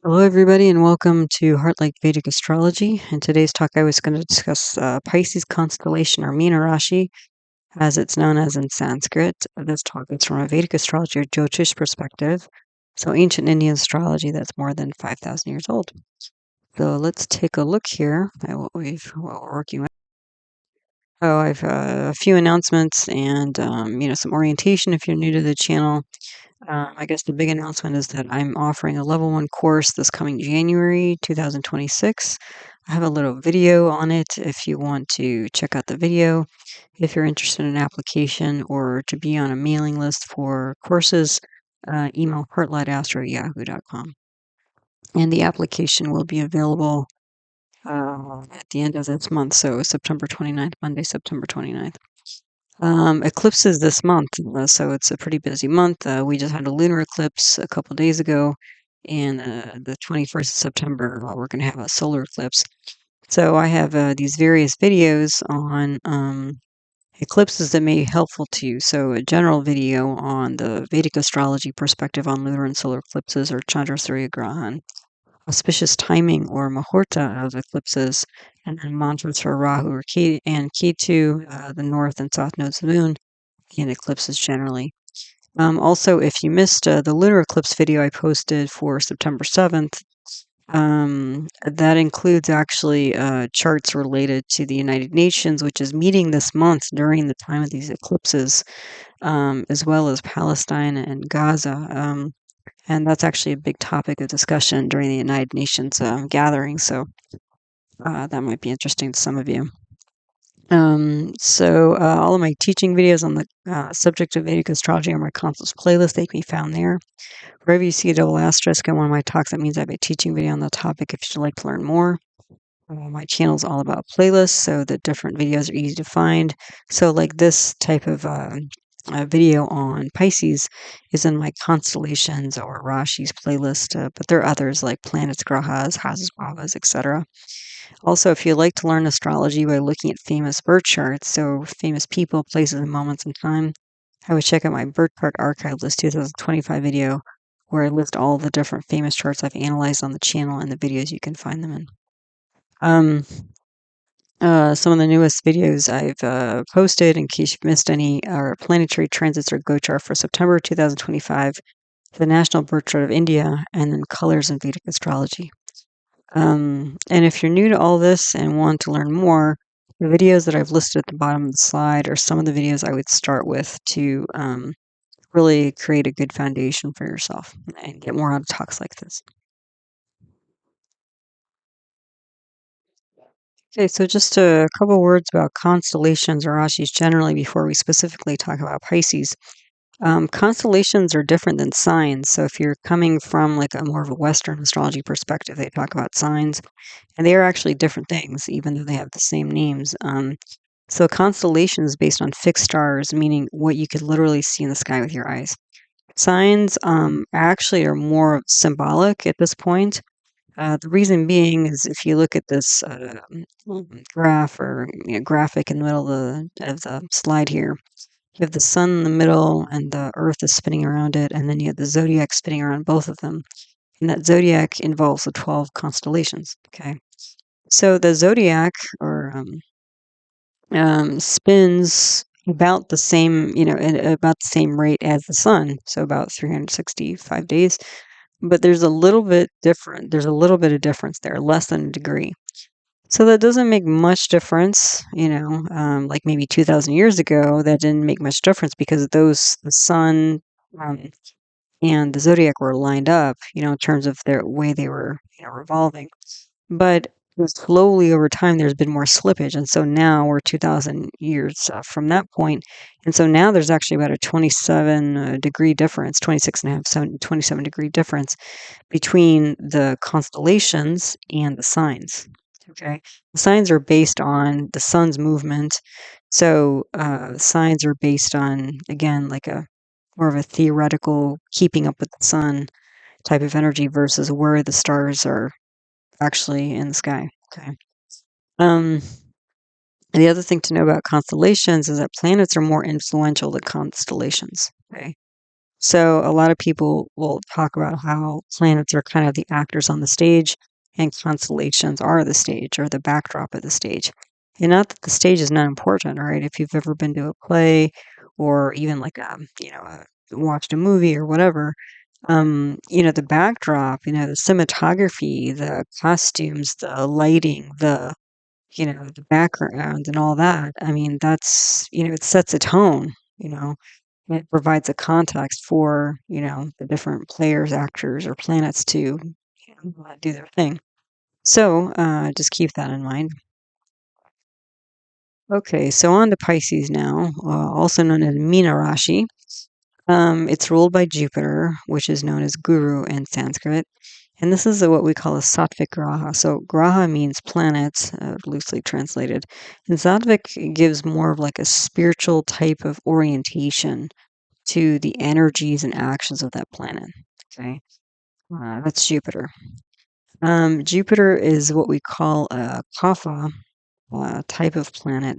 Hello, everybody, and welcome to Heart-Like Vedic Astrology. In today's talk, I was going to discuss Pisces Constellation, or Meena Rashi, as it's known as in Sanskrit. This talk is from a Vedic astrology or Jyotish perspective, so ancient Indian astrology that's more than 5,000 years old. So let's take a look here at what we're working with. Oh, I've a few announcements and some orientation if you're new to the channel. I guess the big announcement is that I'm offering a level 1 course this coming January 2026. I have a little video on it if you want to check out the video. If you're interested in an application or to be on a mailing list for courses, email heartlightastro@yahoo.com. And the application will be available at the end of this month, so September 29th, Monday, September 29th. Eclipses this month, so it's a pretty busy month. We just had a lunar eclipse a couple days ago, and the 21st of September, we're going to have a solar eclipse. So I have these various videos on eclipses that may be helpful to you. So a general video on the Vedic astrology perspective on lunar and solar eclipses, or Chandra Surya Grahan, auspicious timing or muhurta of eclipses, and then mantras for Rahu or and Ketu, the north and south nodes of the moon, and eclipses generally. Also, if you missed the lunar eclipse video I posted for September 7th, that includes actually charts related to the United Nations, which is meeting this month during the time of these eclipses, as well as Palestine and Gaza. And that's actually a big topic of discussion during the United Nations gathering, so that might be interesting to some of you. All of my teaching videos on the subject of Vedic astrology are my consults playlist. They can be found there. Wherever you see a double asterisk on one of my talks, that means I have a teaching video on the topic if you'd like to learn more. My channel is all about playlists, so the different videos are easy to find. So like this type of video on Pisces is in my constellations or Rashi's playlist, but there are others like planets, grahas, houses, bhavas, etc. Also, if you'd like to learn astrology by looking at famous birth charts, so famous people, places, and moments in time, I would check out my birth chart archive list 2025 video, where I list all the different famous charts I've analyzed on the channel and the videos you can find them in. Some of the newest videos I've posted, in case you've missed any, are planetary transits or Gochar for September 2025, the national birth chart of India, and then colors in Vedic astrology. And if you're new to all this and want to learn more, the videos that I've listed at the bottom of the slide are some of the videos I would start with to really create a good foundation for yourself and get more out of talks like this. Okay, so just a couple words about constellations or rashis generally before we specifically talk about Pisces. Constellations are different than signs. So if you're coming from like a more of a Western astrology perspective, they talk about signs, and they are actually different things, even though they have the same names. So constellation is based on fixed stars, meaning what you could literally see in the sky with your eyes. Signs actually are more symbolic at this point. The reason being is if you look at this graph or graphic in the middle of the slide here, you have the sun in the middle and the earth is spinning around it, and then you have the zodiac spinning around both of them. And that zodiac involves the 12 constellations. Okay. So the zodiac or spins about the same, at about the same rate as the sun, so about 365 days. But there's a little bit different. There's a little bit of difference there, less than a degree. So that doesn't make much difference, like maybe 2,000 years ago, that didn't make much difference because the sun um, and the zodiac were lined up, in terms of their way they were, revolving. But slowly over time, there's been more slippage. And so now we're 2,000 years from that point. And so now there's actually about a 27 degree difference, 26 and a half, 27 degree difference between the constellations and the signs. Okay. The signs are based on the sun's movement. So signs are based on, again, like a more of a theoretical keeping up with the sun type of energy versus where the stars are actually in the sky. Okay. Um, and the other thing to know about constellations is that planets are more influential than constellations. Okay. So a lot of people will talk about how planets are kind of the actors on the stage and constellations are the stage or the backdrop of the stage. And not that the stage is not important, right? If you've ever been to a play or even like watched a movie or whatever, the backdrop, the cinematography, the costumes, the lighting, the background and all that. I mean, that's, it sets a tone, you know. It provides a context for, the different players, actors, or planets to do their thing. So just keep that in mind. Okay, so on to Pisces now, also known as Meena Rashi. It's ruled by Jupiter, which is known as Guru in Sanskrit. And this is what we call a Sattvic Graha. So Graha means planet, loosely translated. And Sattvic gives more of like a spiritual type of orientation to the energies and actions of that planet. Okay, that's Jupiter. Jupiter is what we call a kapha type of planet.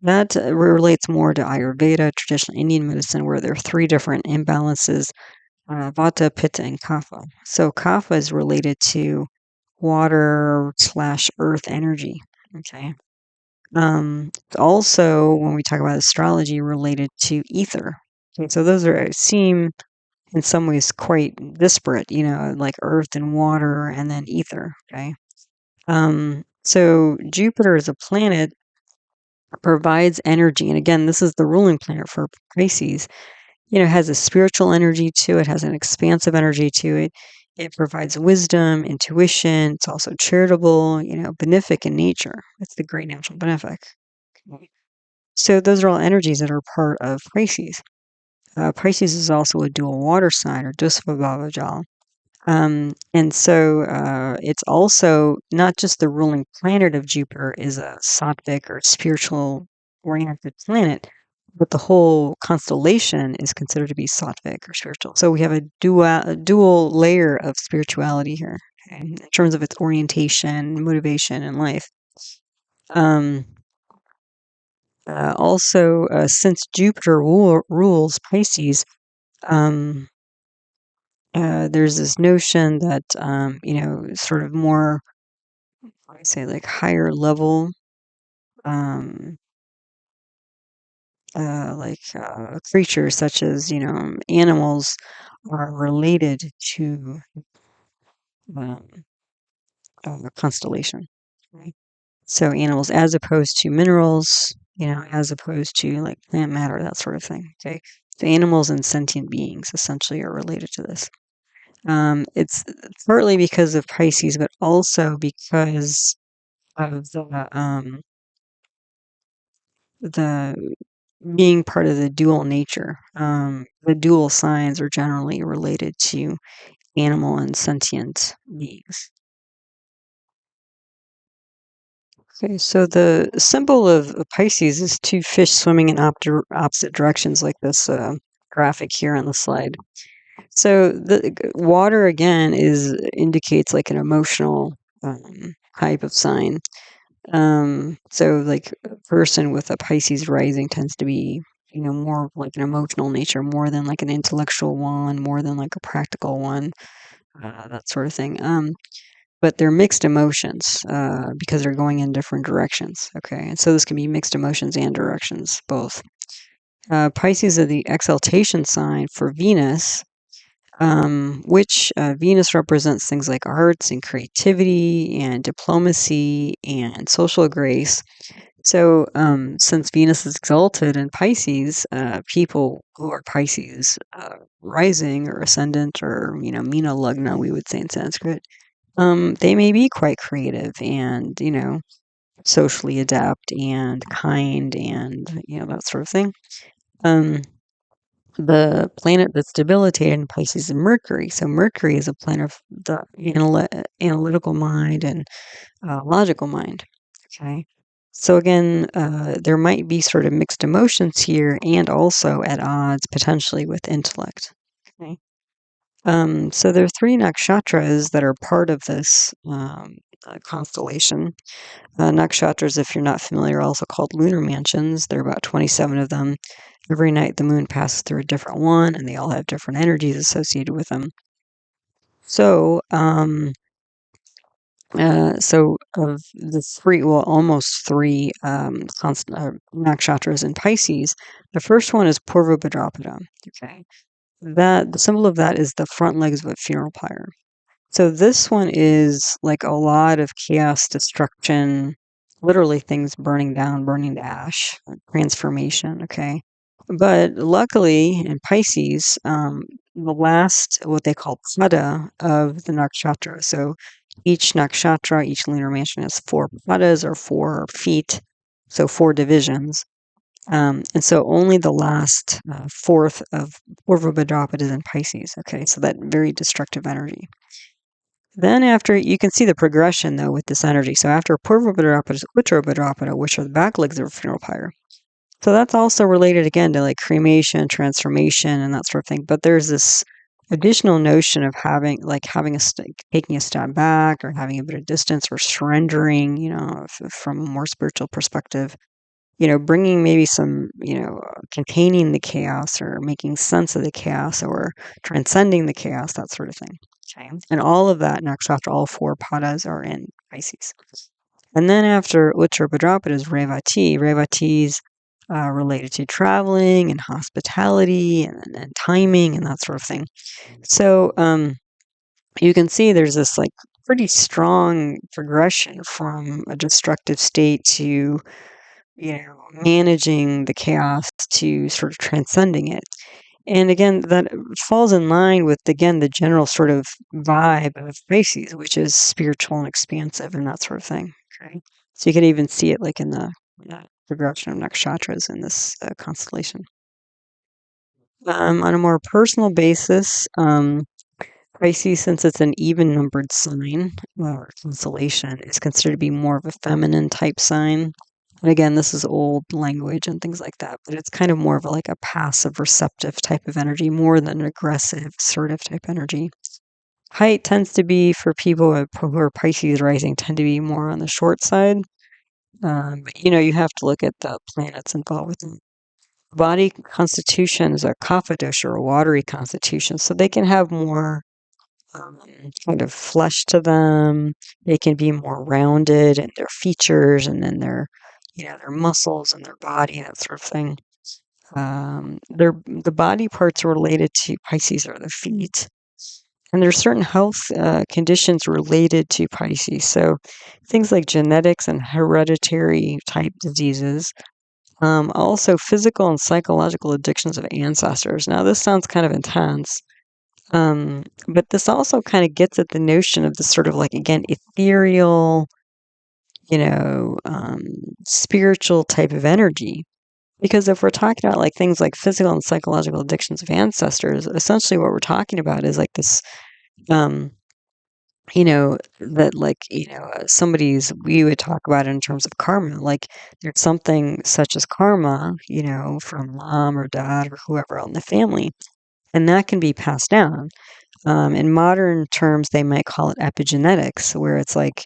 That relates more to Ayurveda, traditional Indian medicine, where there are three different imbalances: Vata, Pitta, and Kapha. So Kapha is related to water/earth energy. Okay. Also, when we talk about astrology, related to ether. Okay, so those seem in some ways quite disparate, like earth and water and then ether. Okay. So Jupiter as a planet provides energy. And again, this is the ruling planet for Pisces. Has a spiritual energy to it, has an expansive energy to it. It provides wisdom, intuition. It's also charitable, benefic in nature. It's the great natural benefic. Okay. So those are all energies that are part of Pisces. Pisces is also a dual water sign or Dusvabhavajal. And so it's also not just the ruling planet of Jupiter is a sattvic or spiritual oriented planet, but the whole constellation is considered to be sattvic or spiritual. So we have a dual layer of spirituality here, okay, in terms of its orientation, motivation, and life. Um, Also, since Jupiter rules Pisces, um, there's this notion that sort of more, I say, like higher level, um, creatures such as animals are related to um, the constellation. Right? So animals, as opposed to minerals, as opposed to like plant matter, that sort of thing. Okay, so animals and sentient beings essentially are related to this. It's partly because of Pisces, but also because of the being part of the dual nature. The dual signs are generally related to animal and sentient beings. Okay, so the symbol of Pisces is two fish swimming in opposite directions, like this graphic here on the slide. So the water again is indicates like an emotional type of sign. So like a person with a Pisces rising tends to be, more like an emotional nature, more than like an intellectual one, more than like a practical one, that sort of thing. But they're mixed emotions because they're going in different directions. Okay, and so this can be mixed emotions and directions, both. Pisces are the exaltation sign for Venus, which Venus represents things like arts and creativity and diplomacy and social grace. So, since Venus is exalted in Pisces, people who are Pisces rising or ascendant or, Meena lagna, we would say in Sanskrit, they may be quite creative and, socially adept and kind and, that sort of thing. The planet that's debilitated in Pisces is Mercury. So Mercury is a planet of the analytical mind and logical mind. Okay. So again, there might be sort of mixed emotions here and also at odds potentially with intellect. Okay. So there are three nakshatras that are part of this constellation. Nakshatras, if you're not familiar, are also called lunar mansions. There are about 27 of them. Every night the moon passes through a different one, and they all have different energies associated with them. So, so of the three, well, almost three nakshatras in Pisces, the first one is Purva Bhadrapada. Okay, that the symbol of that is the front legs of a funeral pyre. So this one is like a lot of chaos, destruction, literally things burning down, burning to ash, transformation. Okay. But luckily in Pisces, the last, what they call pada of the nakshatra. So each nakshatra, each lunar mansion has four padas or 4 feet. So 4 divisions. And so only the last fourth of Purva Bhadrapada is in Pisces. Okay. So that very destructive energy. Then after, you can see the progression though with this energy. So after Purva Bhadrapada is Uttara Bhadrapada, which are the back legs of a funeral pyre. So that's also related again to like cremation, transformation, and that sort of thing. But there's this additional notion of having taking a step back or having a bit of distance or surrendering, from a more spiritual perspective, bringing maybe some, containing the chaos or making sense of the chaos or transcending the chaos, that sort of thing. Okay. And all of that nakshatra, all 4 padas are in Pisces. And then after Uttara Bhadrapada is Revati. Revati's related to traveling and hospitality and timing and that sort of thing. So you can see there's this like pretty strong progression from a destructive state to, managing the chaos to sort of transcending it. And again, that falls in line with, again, the general sort of vibe of Pisces, which is spiritual and expansive and that sort of thing. Okay. So you can even see it like in the progression of nakshatras in this constellation. On a more personal basis, Pisces, since it's an even numbered sign or constellation, is considered to be more of a feminine type sign. And again, this is old language and things like that, but it's kind of more of like a passive, receptive type of energy, more than an aggressive, assertive type energy. Height tends to be, for people who are Pisces rising, tend to be more on the short side. But you have to look at the planets involved with them. Body constitution is a kapha dosha or a watery constitution, so they can have more kind of flesh to them. They can be more rounded in their features and then their muscles and their body, that sort of thing. The body parts related to Pisces are the feet. And there's certain health conditions related to Pisces. So things like genetics and hereditary type diseases. Also physical and psychological addictions of ancestors. Now this sounds kind of intense. But this also kind of gets at the notion of this sort of like, again, ethereal, spiritual type of energy. Because if we're talking about like things like physical and psychological addictions of ancestors, essentially what we're talking about is like this, that like, somebody's, we would talk about it in terms of karma. Like there's something such as karma, from mom or dad or whoever in the family, and that can be passed down. In modern terms, they might call it epigenetics, where it's like,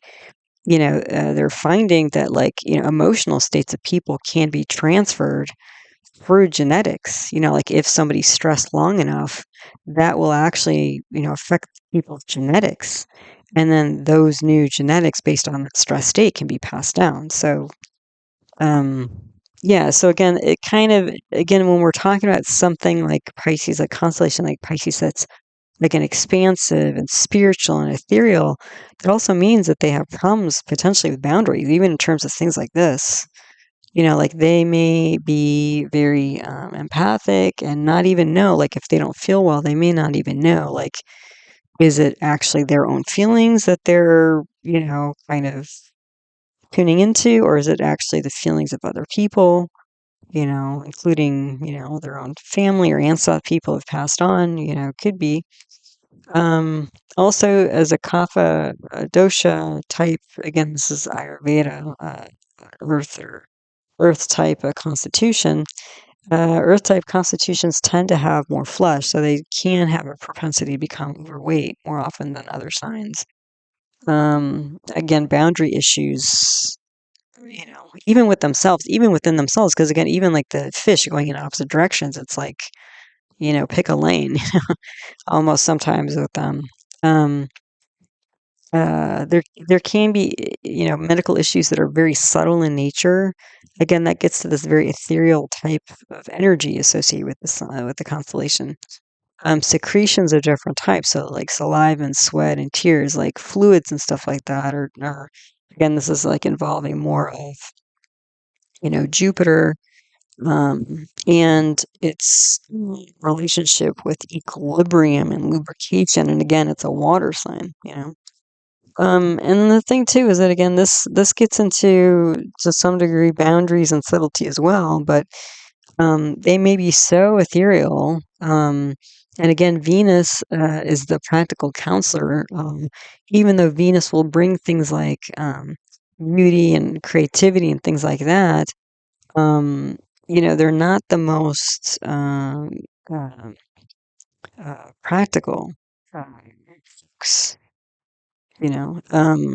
they're finding that like, emotional states of people can be transferred through genetics. Like if somebody's stressed long enough, that will actually, affect people's genetics. And then those new genetics based on that stress state can be passed down. So, um, yeah, so again, it kind of, again, when we're talking about something like Pisces, like constellation like Pisces, that's like an expansive and spiritual and ethereal, that also means that they have problems potentially with boundaries, even in terms of things like this. Like they may be very empathic and not even know, like if they don't feel well, they may not even know, like, is it actually their own feelings that they're, kind of tuning into, or is it actually the feelings of other people, including, their own family or ancestor people have passed on, could be. Also, as a kapha dosha type, again, this is Ayurveda, earth or earth type constitution. Earth type constitutions tend to have more flesh, so they can have a propensity to become overweight more often than other signs. Again, boundary issues even with themselves, even within themselves, because again, even like the fish going in opposite directions, it's like, pick a lane almost sometimes with them. Um, there can be, medical issues that are very subtle in nature. Again, that gets to this very ethereal type of energy associated with with the constellation. Secretions of different types, so like saliva and sweat and tears, like fluids and stuff like that, or again, this is like involving more of, Jupiter, and its relationship with equilibrium and lubrication. And again, it's a water sign. And then the thing too is that again, this gets into to some degree boundaries and subtlety as well, but they may be so ethereal. And again, Venus is the practical counselor. Even though Venus will bring things like beauty and creativity and things like that, um, they're not the most uh, practical folks. You know, um,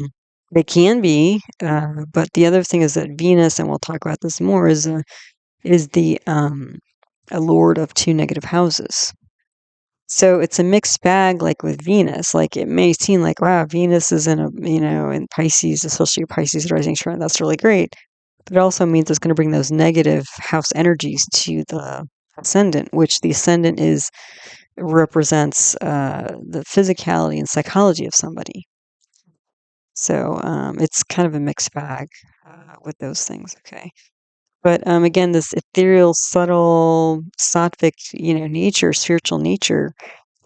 they can be, but the other thing is that Venus, and we'll talk about this more, is the a lord of two negative houses. So it's a mixed bag, like with Venus. Like it may seem like, wow, Venus is in Pisces, especially Pisces rising chart. That's really great. But it also means it's going to bring those negative house energies to the ascendant, which the ascendant represents the physicality and psychology of somebody. So it's kind of a mixed bag with those things. Okay. But again, this ethereal, subtle, sattvic, nature, spiritual nature,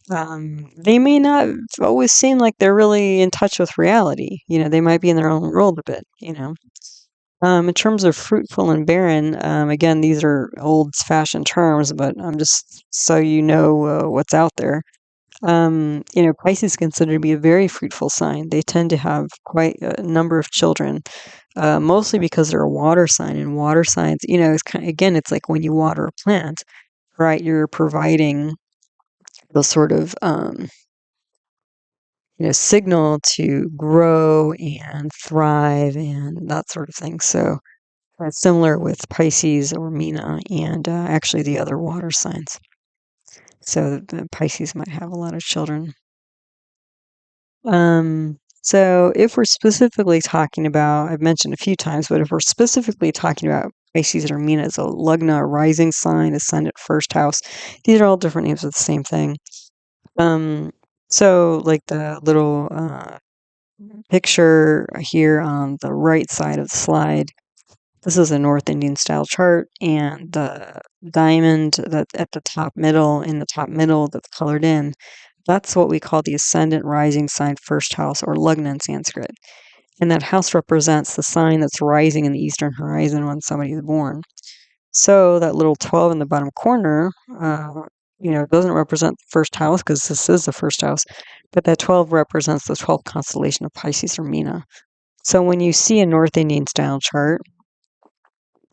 they may not always seem like they're really in touch with reality. They might be in their own world a bit. In terms of fruitful and barren, again, these are old-fashioned terms, but just so what's out there. Pisces is considered to be a very fruitful sign. They tend to have quite a number of children, mostly because they're a water sign. And water signs, it's again, it's like when you water a plant, right? You're providing the sort of, signal to grow and thrive and that sort of thing. So it's similar with Pisces or Meena and actually the other water signs. So the Pisces might have a lot of children. So if we're specifically talking about, I've mentioned a few times, but if we're specifically talking about Pisces or Meena as a lagna, rising sign, ascendant, first house, these are all different names of the same thing. Um, so like the little picture here on the right side of the slide, this is a North Indian style chart, and the diamond that at the top middle, in the top middle that's colored in, that's what we call the ascendant rising sign first house, or lagna in Sanskrit. And that house represents the sign that's rising in the eastern horizon when somebody is born. So that little 12 in the bottom corner, doesn't represent the first house because this is the first house, but that 12 represents the 12th constellation of Pisces or Meena. So when you see a North Indian style chart,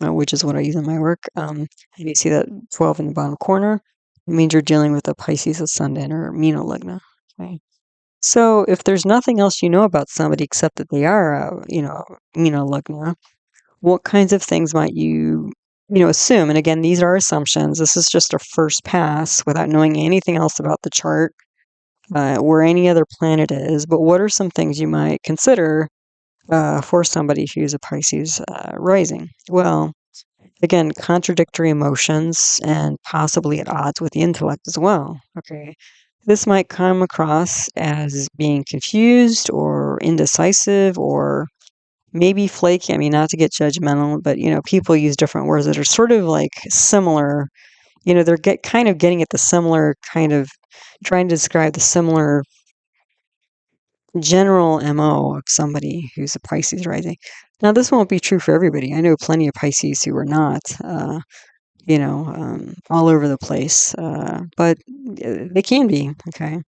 which is what I use in my work, and you see that 12 in the bottom corner, it means you're dealing with a Pisces ascendant or Meena lagna. Okay. So if there's nothing else you know about somebody except that they are, Meena lagna, what kinds of things might you assume? And again, these are assumptions. This is just a first pass without knowing anything else about the chart, where any other planet is. But what are some things you might consider for somebody who's a Pisces rising? Well, again, contradictory emotions and possibly at odds with the intellect as well. Okay. This might come across as being confused or indecisive or maybe flaky. I mean, not to get judgmental, but people use different words that are sort of like similar. They're kind of getting at the similar kind of trying to describe the similar general MO of somebody who's a Pisces rising. Now, this won't be true for everybody. I know plenty of Pisces who are not, all over the place, but they can be, okay?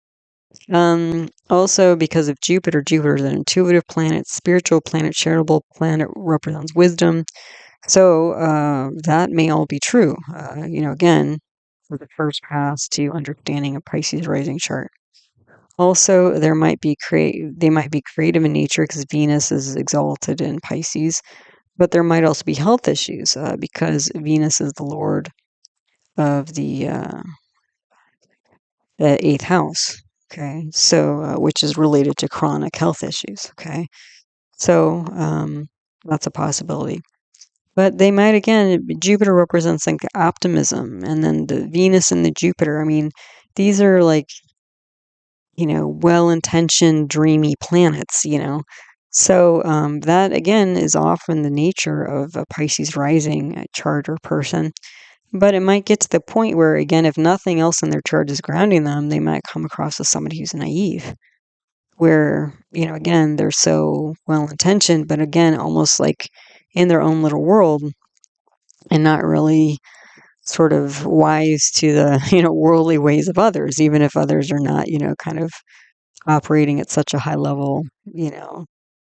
Also, because of Jupiter is an intuitive planet, spiritual planet, charitable planet, represents wisdom. So that may all be true. Again, for the first pass to understanding a Pisces rising chart. Also, they might be creative in nature because Venus is exalted in Pisces. But there might also be health issues because Venus is the lord of the eighth house. Okay, so which is related to chronic health issues. Okay, so that's a possibility. But they might, again, Jupiter represents like optimism, and then the Venus and the Jupiter. I mean, these are like, well-intentioned, dreamy planets. So that, again, is often the nature of a Pisces rising chart or person. But it might get to the point where, again, if nothing else in their chart is grounding them, they might come across as somebody who's naive, where, again, they're so well-intentioned, but again, almost like in their own little world and not really sort of wise to the, worldly ways of others, even if others are not, kind of operating at such a high level,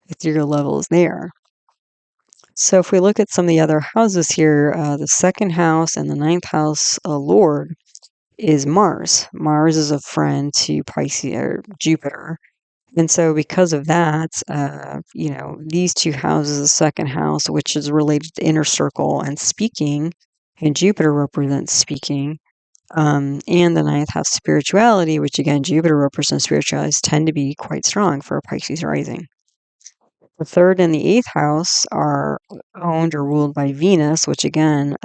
ethereal level as they are. So if we look at some of the other houses here, the second house and the ninth house lord is Mars. Mars is a friend to Pisces or Jupiter. And so because of that, these two houses, the second house, which is related to inner circle and speaking, and Jupiter represents speaking, and the ninth house spirituality, which again, Jupiter represents spirituality, tend to be quite strong for a Pisces rising. The third and the eighth house are owned or ruled by Venus, which again,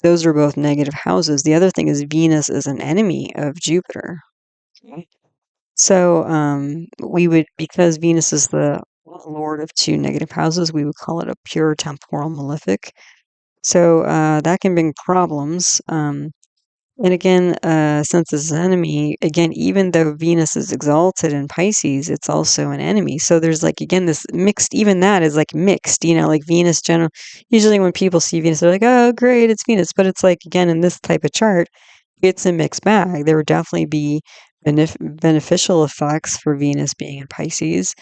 those are both negative houses. The other thing is Venus is an enemy of Jupiter. Okay. So because Venus is the lord of two negative houses, we would call it a pure temporal malefic. So that can bring problems. And again, since it's an enemy, again, even though Venus is exalted in Pisces, it's also an enemy. So there's like, again, this mixed, even that is like mixed, like Venus general. Usually when people see Venus, they're like, oh, great, it's Venus. But it's like, again, in this type of chart, it's a mixed bag. There would definitely be beneficial effects for Venus being in Pisces.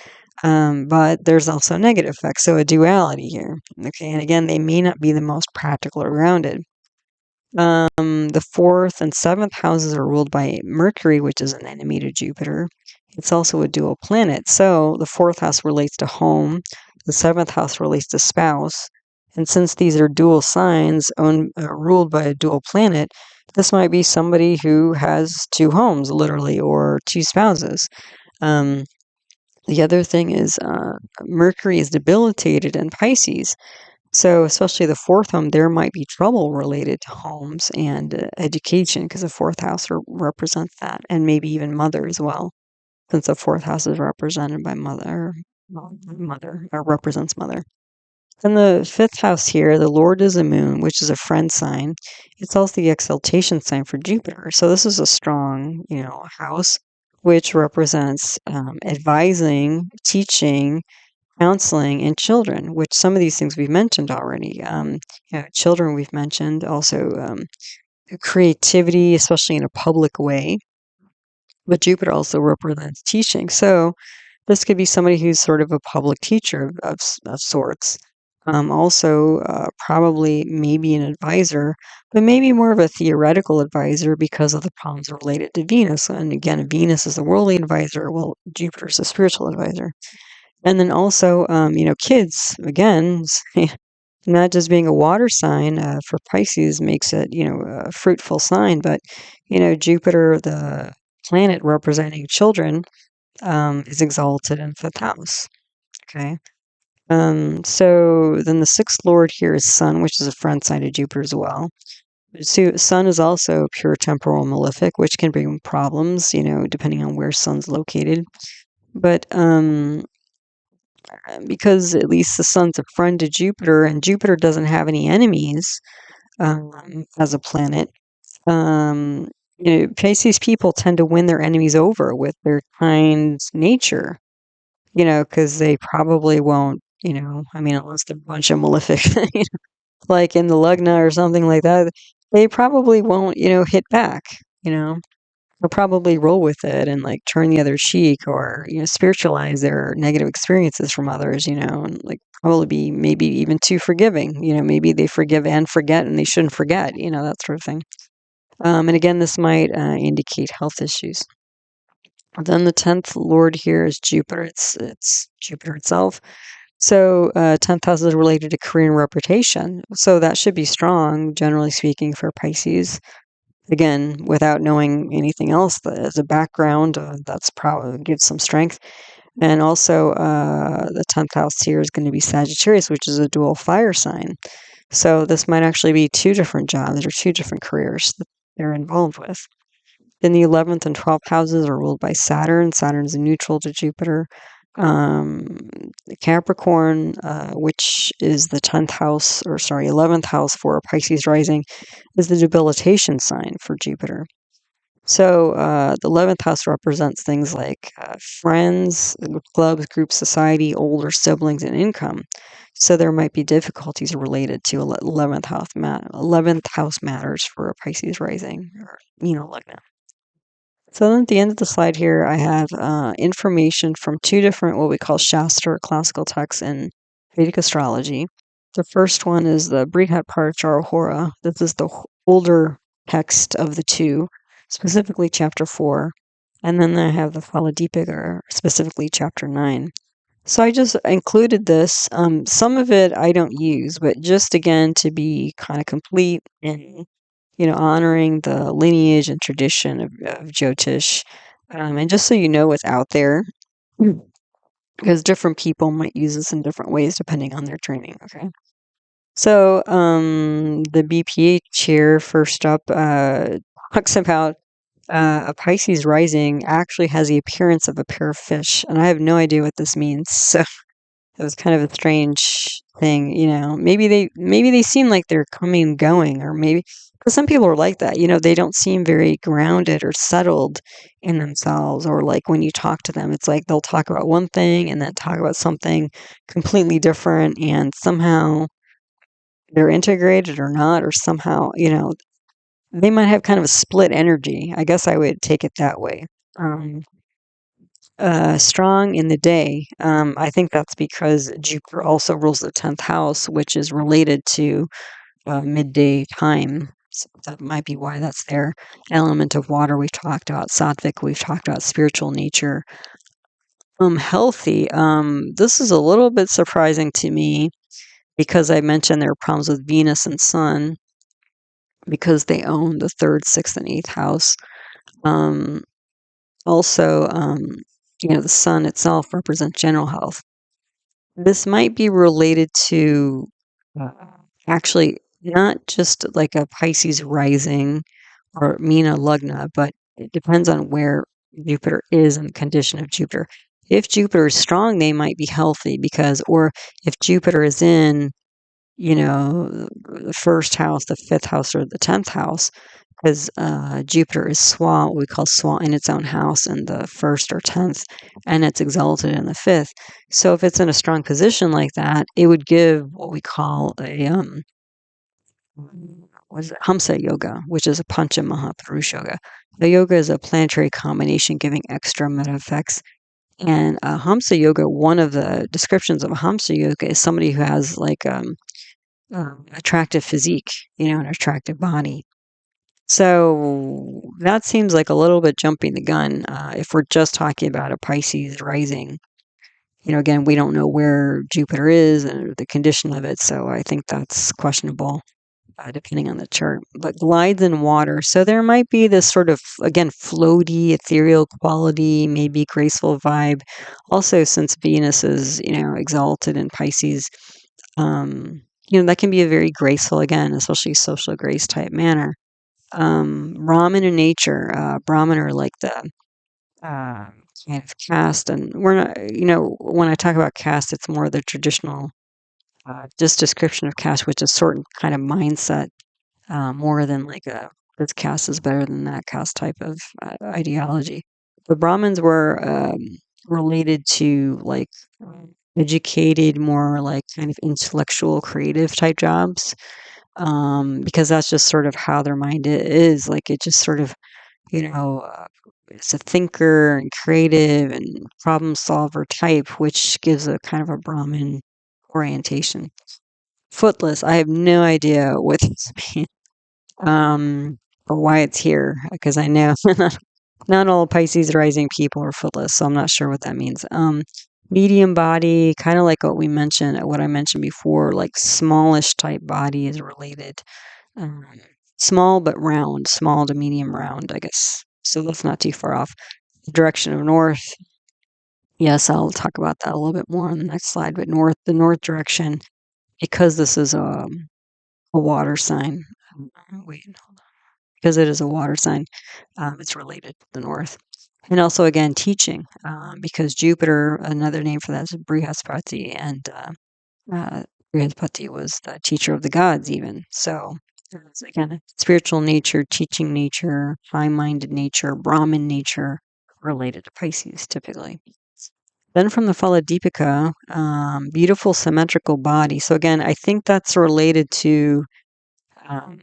But there's also negative effects. So a duality here. Okay. And again, they may not be the most practical or grounded. The fourth and seventh houses are ruled by Mercury, which is an enemy to Jupiter. It's also a dual planet. So the fourth house relates to home, the seventh house relates to spouse. And since these are dual signs ruled by a dual planet, this might be somebody who has two homes, literally, or two spouses. The other thing is Mercury is debilitated in Pisces. So, especially the fourth home, there might be trouble related to homes and education because the fourth house represents that, and maybe even mother as well, since the fourth house is represented by mother, or represents mother. And the fifth house here, the Lord is the moon, which is a friend sign. It's also the exaltation sign for Jupiter. So this is a strong, house, which represents advising, teaching, counseling, and children, which some of these things we've mentioned already. Children we've mentioned, also creativity, especially in a public way. But Jupiter also represents teaching. So this could be somebody who's sort of a public teacher of sorts. Also, probably maybe an advisor, but maybe more of a theoretical advisor because of the problems related to Venus. And again, Venus is the worldly advisor, while Jupiter's the spiritual advisor. And then also, kids, again, not just being a water sign for Pisces makes it, a fruitful sign, but, Jupiter, the planet representing children, is exalted in fifth house. Okay. So then the sixth lord here is Sun, which is a friend sign to Jupiter as well. So Sun is also pure temporal malefic, which can bring problems, depending on where Sun's located. But because at least the Sun's a friend to Jupiter, and Jupiter doesn't have any enemies as a planet. Pisces people tend to win their enemies over with their kind nature, because they probably won't, unless they're a bunch of malefic, like in the lagna or something like that, they probably won't, hit back, they'll probably roll with it and like turn the other cheek, or spiritualize their negative experiences from others, and like probably be maybe even too forgiving, maybe they forgive and forget and they shouldn't forget, that sort of thing. And again, this might indicate health issues. Then the 10th lord here is Jupiter. It's Jupiter itself. So, 10th house is related to career and reputation. So that should be strong, generally speaking, for Pisces. Again, without knowing anything else as a background, that's probably gives some strength. And also, the 10th house here is going to be Sagittarius, which is a dual fire sign. So this might actually be two different jobs or two different careers that they're involved with. Then the 11th and 12th houses are ruled by Saturn. Saturn's neutral to Jupiter. Um, Capricorn, which is the 10th house, or sorry, 11th house for Pisces rising, is the debilitation sign for Jupiter. So the 11th house represents things like friends, clubs, group society, older siblings, and income. So there might be difficulties related to 11th house 11th house matters for a Pisces rising, or lagna. So then at the end of the slide here, I have information from two different what we call Shastra, classical texts in Vedic astrology. The first one is the Brihat Parachara. This is the older text of the two, specifically chapter 4. And then I have the Phaladipika, specifically chapter 9. So I just included this. Some of it I don't use, but just again to be kind of complete and honoring the lineage and tradition of Jyotish. And just so you know what's out there, because different people might use this in different ways depending on their training. Okay. So the BPH here, first up, talks about a Pisces rising actually has the appearance of a pair of fish. And I have no idea what this means. So it was kind of a strange thing, maybe they seem like they're coming and going, or maybe because some people are like that, they don't seem very grounded or settled in themselves, or like when you talk to them, it's like they'll talk about one thing and then talk about something completely different, and somehow they're integrated or not, or somehow, they might have kind of a split energy. I guess I would take it that way. Um, Strong in the day. I think that's because Jupiter also rules the 10th house, which is related to midday time. So that might be why that's there. Element of water, we've talked about. Sattvic, we've talked about spiritual nature. Healthy. This is a little bit surprising to me because I mentioned there are problems with Venus and Sun because they own the third, sixth, and eighth house. Um, Also, the sun itself represents general health. This might be related to uh, actually not just like a Pisces rising or Meena lagna, but it depends on where Jupiter is and the condition of Jupiter. If Jupiter is strong, they might be healthy or if Jupiter is in, the first house, the fifth house, or the 10th house, because Jupiter is what we call Swan in its own house in the first or 10th, and it's exalted in the fifth. So if it's in a strong position like that, it would give what we call a what is it? Hamsa yoga, which is a Pancha Mahapurush yoga. The yoga is a planetary combination giving extra meta effects. And Hamsa yoga, one of the descriptions of a Hamsa yoga is somebody who has like attractive physique, an attractive body. So that seems like a little bit jumping the gun if we're just talking about a Pisces rising. Again, we don't know where Jupiter is and the condition of it, so I think that's questionable depending on the chart. But glides in water, so there might be this sort of, again, floaty, ethereal quality, maybe graceful vibe. Also, since Venus is, exalted in Pisces, that can be a very graceful, again, especially social grace type manner. Brahmin in nature, Brahmin are like the uh, kind of caste, and we're not, when I talk about caste, it's more the traditional, just description of caste, which is certain kind of mindset, more than like this caste is better than that caste type of ideology. The Brahmins were related to like educated, more like kind of intellectual, creative type jobs, because that's just sort of how their mind is. Like it just sort of, you know, uh, it's a thinker and creative and problem solver type, which gives a kind of a Brahmin orientation. Footless, I have no idea what this means, or why it's here, because I know not all Pisces rising people are footless, so I'm not sure what that means. medium body, kind of like what I mentioned before, like smallish type body is related. Um, Small but round, small to medium round, I guess. So that's not too far off. The direction of north. Yes, I'll talk about that a little bit more on the next slide. But the north direction, because this is a water sign. Wait, hold on. Because it is a water sign, it's related to the north. And also, again, teaching, because Jupiter, another name for that is Brihaspati, and uh, Brihaspati was the teacher of the gods, even. So, it's again, spiritual nature, teaching nature, high minded nature, Brahmin nature related to Pisces typically. Then from the Phaladipika, beautiful symmetrical body. So, again, I think that's related to um,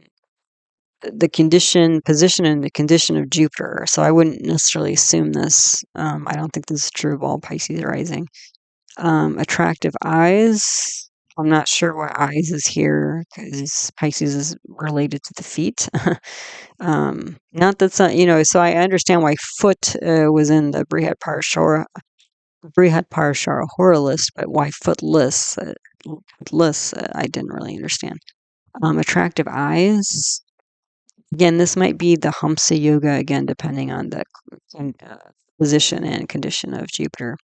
the condition, position, and the condition of Jupiter. So I wouldn't necessarily assume this. I don't think this is true of all Pisces rising. Attractive eyes. I'm not sure why eyes is here because Pisces is related to the feet. Not that's not, so I understand why foot was in the Brihat Parashara horror list, but why footless? I didn't really understand. Attractive eyes. Again, this might be the Hamsa Yoga, again, depending on the uh, position and condition of Jupiter.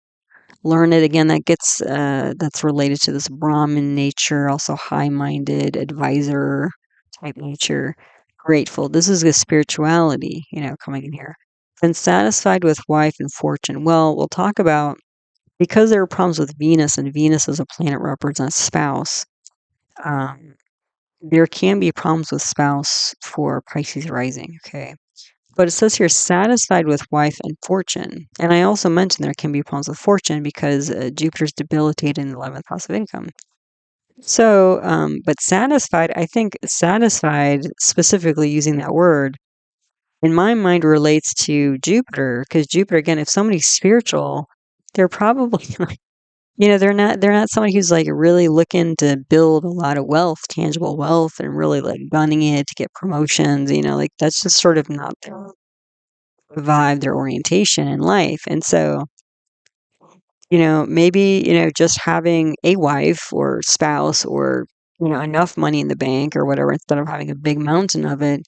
Learn it again, that's related to this Brahmin nature, also high-minded, advisor type nature. Grateful. This is the spirituality, coming in here. Then satisfied with wife and fortune. Well, we'll talk about, because there are problems with Venus, and Venus as a planet represents spouse. Um, there can be problems with spouse for Pisces rising, okay? But it says here, satisfied with wife and fortune. And I also mentioned there can be problems with fortune because Jupiter's debilitated in the 11th house of income. So, but satisfied, I think satisfied, specifically using that word, in my mind relates to Jupiter, because Jupiter, again, if somebody's spiritual, they're probably they're not somebody who's like really looking to build a lot of wealth, tangible wealth, and really like gunning it to get promotions, like that's just sort of not their vibe, their orientation in life. And so, maybe, just having a wife or spouse or, enough money in the bank or whatever, instead of having a big mountain of it,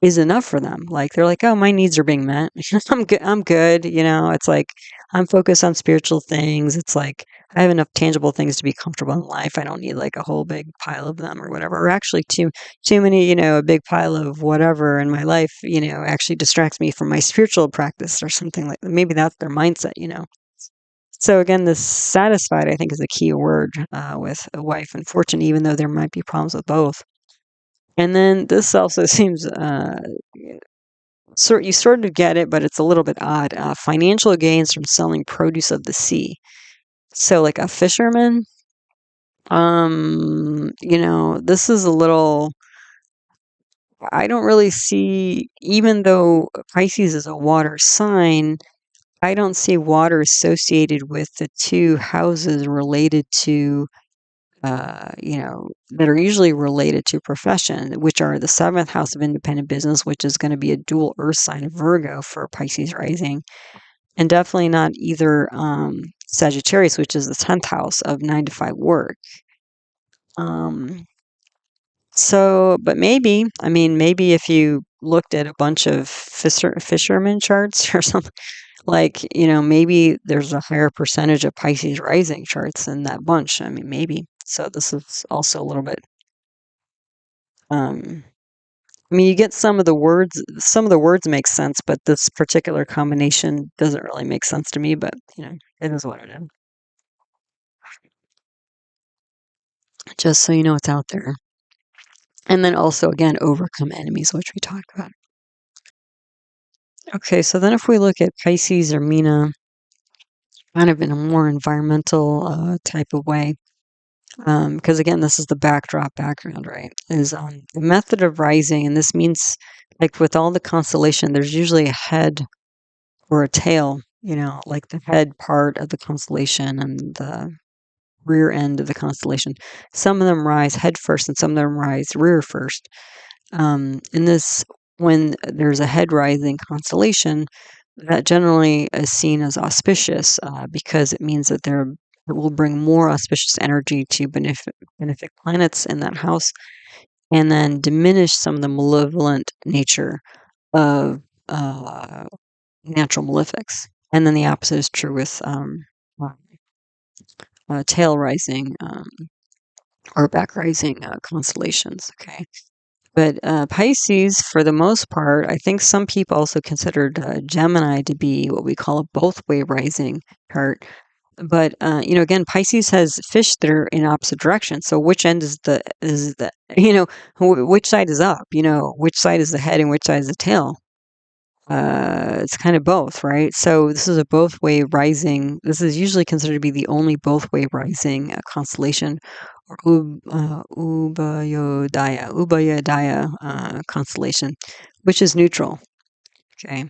is enough for them. Like they're like, "Oh, my needs are being met. I'm good. I'm good." It's like I'm focused on spiritual things. It's like I have enough tangible things to be comfortable in life. I don't need like a whole big pile of them or whatever. Or actually too many, a big pile of whatever in my life, actually distracts me from my spiritual practice or something like that. Maybe that's their mindset. So again, this satisfied, I think, is a key word with a wife and fortune, even though there might be problems with both. And then this also seems you sort of get it, but it's a little bit odd. Financial gains from selling produce of the sea. So, like a fisherman, this is a little. I don't really see, even though Pisces is a water sign, I don't see water associated with the two houses related to that are usually related to profession, which are the seventh house of independent business, which is going to be a dual earth sign of Virgo for Pisces rising, and definitely not either Sagittarius, which is the 10th house of 9 to 5 work. But maybe if you looked at a bunch of fisherman charts or something, like, maybe there's a higher percentage of Pisces rising charts in that bunch. Maybe. So this is also a little bit, um, you get some of the words make sense, but this particular combination doesn't really make sense to me, but, it is what it is. Just so you know it's out there. And then also, again, overcome enemies, which we talked about. Okay, so then if we look at Pisces or Meena, kind of in a more environmental type of way, because again, this is the background, right? Is the method of rising, and this means, like with all the constellation, there's usually a head or a tail, like the head part of the constellation and the rear end of the constellation. Some of them rise head first, and some of them rise rear first. In this, when there's a head rising constellation, that generally is seen as auspicious because it means that it will bring more auspicious energy to benefic planets in that house, and then diminish some of the malevolent nature of uh, natural malefics. And then the opposite is true with uh, tail rising or back rising constellations. Okay. But Pisces, for the most part, I think some people also considered Gemini to be what we call a both way rising chart. But again, Pisces has fish that are in opposite directions. So which end is the which side is up? Which side is the head and which side is the tail? It's kind of both, right? So this is a both way rising. This is usually considered to be the only both way rising constellation, or Ubayodaya constellation, which is neutral. Okay,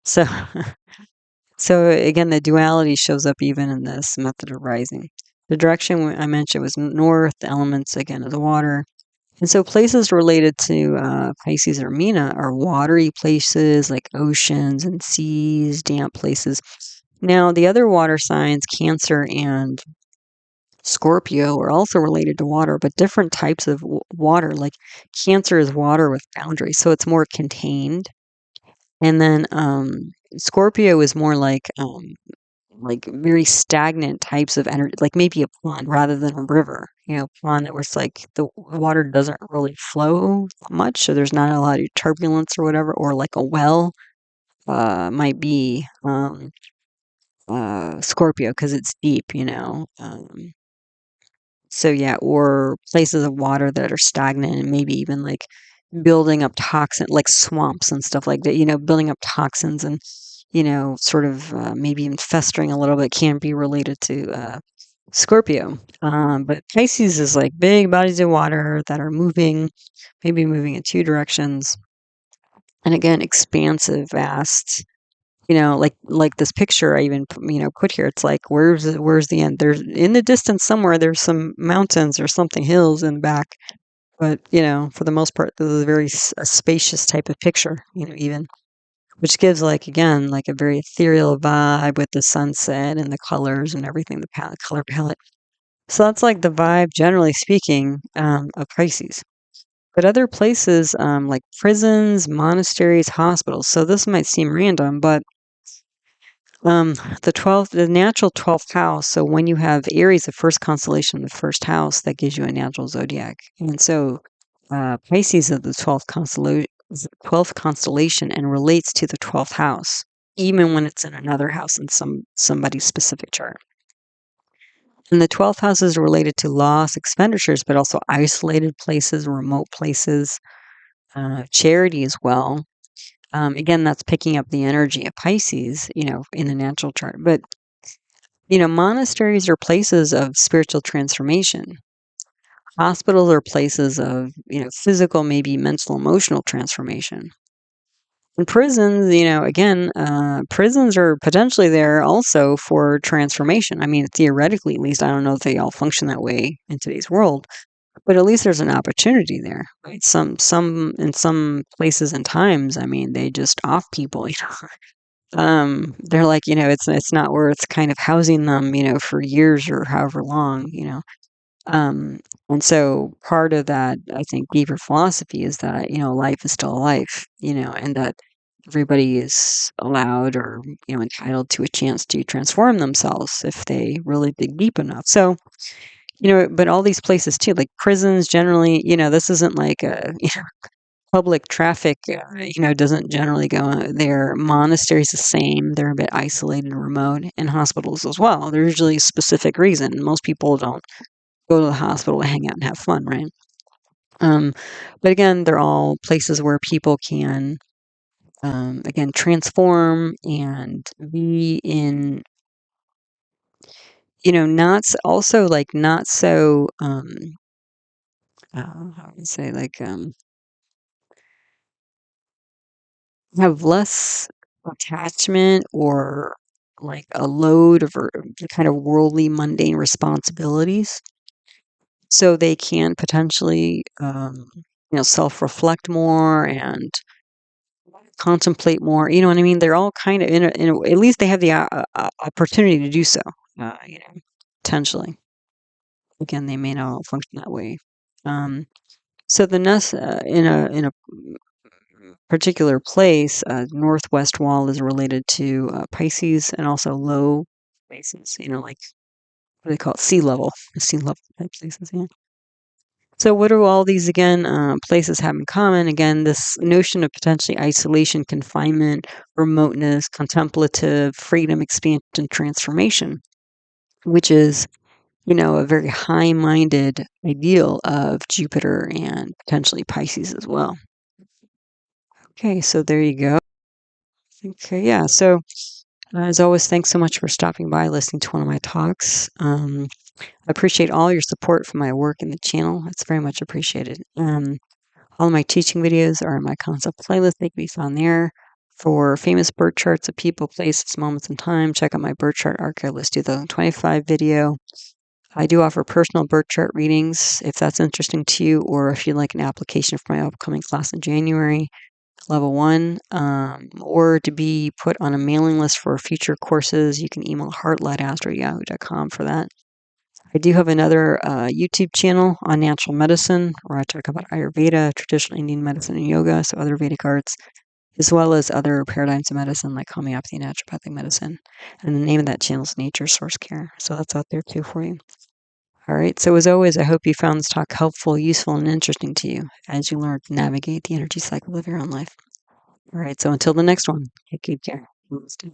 so so again, the duality shows up even in this method of rising. The direction I mentioned was north. The elements again of the water. And so places related to Pisces or Meena are watery places like oceans and seas, damp places. Now, the other water signs, Cancer and Scorpio, are also related to water, but different types of water. Like Cancer is water with boundaries, so it's more contained. And then Scorpio is more like very stagnant types of energy, like maybe a pond rather than a river. Pond that was like the water doesn't really flow much, so there's not a lot of turbulence or whatever. Or like a well might be Scorpio because it's deep. So yeah, or places of water that are stagnant and maybe even like building up toxin, like swamps and stuff like that. Building up toxins and sort of maybe even festering a little bit can be related to Scorpio. But Pisces is like big bodies of water that are moving, maybe moving in two directions. And again, expansive, vast. Like this picture I even put here. It's like where's the end? There's in the distance somewhere. There's some mountains or something, hills in the back. But for the most part, this is a very spacious type of picture. Even which gives like again like a very ethereal vibe with the sunset and the colors and everything, the color palette. So that's like the vibe, generally speaking, of Pisces. But other places like prisons, monasteries, hospitals. So this might seem random, but the natural 12th house. So when you have Aries, the first constellation, the first house, that gives you a natural zodiac. And so Pisces is the 12th constellation and relates to the 12th house, even when it's in another house in somebody's specific chart. And the 12th house is related to loss, expenditures, but also isolated places, remote places, charity as well. Again, that's picking up the energy of Pisces, in the natural chart. But, monasteries are places of spiritual transformation. Hospitals are places of, physical, maybe mental, emotional transformation. And prisons, again, prisons are potentially there also for transformation. I mean, theoretically, at least, I don't know if they all function that way in today's world, but at least there's an opportunity there, right? Some in some places and times, I mean, they just off people, they're like, it's not worth kind of housing them, for years or however long. Um, and so part of that, I think, deeper philosophy is that, life is still a life, and that everybody is allowed or, entitled to a chance to transform themselves if they really dig deep enough. So, but all these places too, like prisons generally, this isn't like a, public traffic, doesn't generally go there. Monasteries the same. They're a bit isolated and remote, and hospitals as well. There's usually a specific reason. Most people don't go to the hospital to hang out and have fun, right? Um, but again, they're all places where people can, again, transform and be in, also like not so, how would I say, like, have less attachment or like a load of the kind of worldly, mundane responsibilities. So they can potentially, self reflect more and contemplate more. You know what I mean? They're all kind of at least they have the opportunity to do so. Potentially. Again, they may not all function that way. So the nest in a particular place, northwest wall is related to Pisces and also low places. Like what do they call it? Sea level type places. Yeah. So what do all these again places have in common? Again, this notion of potentially isolation, confinement, remoteness, contemplative, freedom, expansion, transformation, which is a very high-minded ideal of Jupiter and potentially Pisces as well. Okay, so there you go. Okay, yeah. So as always, thanks so much for stopping by, listening to one of my talks. I appreciate all your support for my work in the channel. It's very much appreciated. All of my teaching videos are in my concept playlist. They can be found there. For famous birth charts of people, places, moments in time, check out my birth chart archive list 2025 video. I do offer personal birth chart readings if that's interesting to you, or if you'd like an application for my upcoming class in January, level 1, or to be put on a mailing list for future courses, you can email heartlightastro@yahoo.com for that. I do have another YouTube channel on natural medicine where I talk about Ayurveda, traditional Indian medicine, and yoga, so other Vedic arts, as well as other paradigms of medicine like homeopathy and naturopathic medicine. And the name of that channel is Nature Source Care. So that's out there too for you. All right. So as always, I hope you found this talk helpful, useful, and interesting to you as you learn to navigate the energy cycle of your own life. All right. So until the next one, take good care. Namaste.